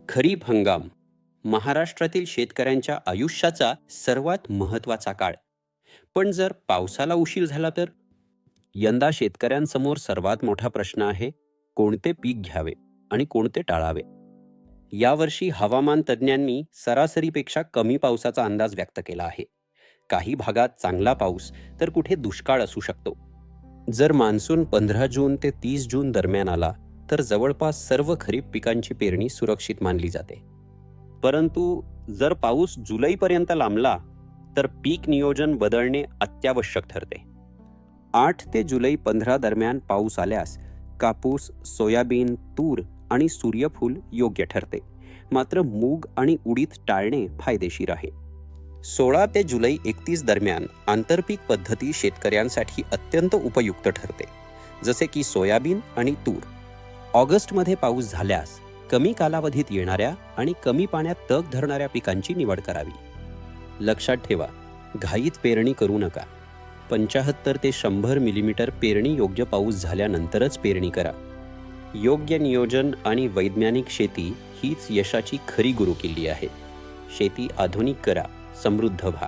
खरीप हंगाम महाराष्ट्रातील शेतकऱ्यांच्या आयुष्याचा सर्वात महत्त्वाचा काळ. पण जर पावसाला उशीर झाला तर? यंदा शेतकऱ्यांसमोर सर्वात मोठा प्रश्न आहे, कोणते पीक घ्यावे आणि कोणते टाळावे. यावर्षी हवामान तज्ज्ञांनी सरासरीपेक्षा कमी पावसाचा अंदाज व्यक्त केला आहे. काही भागात चांगला पाऊस तर कुठे दुष्काळ असू शकतो. जर मान्सून 15 जून ते 30 जून दरम्यान आला तर जवळपास सर्व खरीप पिकांची पेरणी सुरक्षित मानली जाते. परंतु जर पाऊस जुलैपर्यंत लांबला तर पीक नियोजन बदलणे अत्यावश्यक ठरते. 8 ते जुलै 15 दरम्यान पाऊस आल्यास कापूस, सोयाबीन, तूर आणि सूर्यफूल योग्य ठरते. मात्र मूग आणि उडीद टाळणे फायदेशीर आहे. 16 ते जुलै 31 दरम्यान आंतरपीक पद्धती शेतकऱ्यांसाठी अत्यंत उपयुक्त ठरते, जसे की सोयाबीन आणि तूर. ऑगस्टमध्ये पाऊस झाल्यास कमी कालावधीत येणाऱ्या आणि कमी पाण्यात तग धरणाऱ्या पिकांची निवड करावी. लक्षात ठेवा, घाईत पेरणी करू नका. 75 ते 100 मिलीमीटर पेरणी योग्य पाऊस झाल्यानंतरच पेरणी करा. योग्य नियोजन आणि वैज्ञानिक शेती हीच यशाची खरी गुरुकिल्ली आहे. शेती आधुनिक करा, समृद्ध व्हा.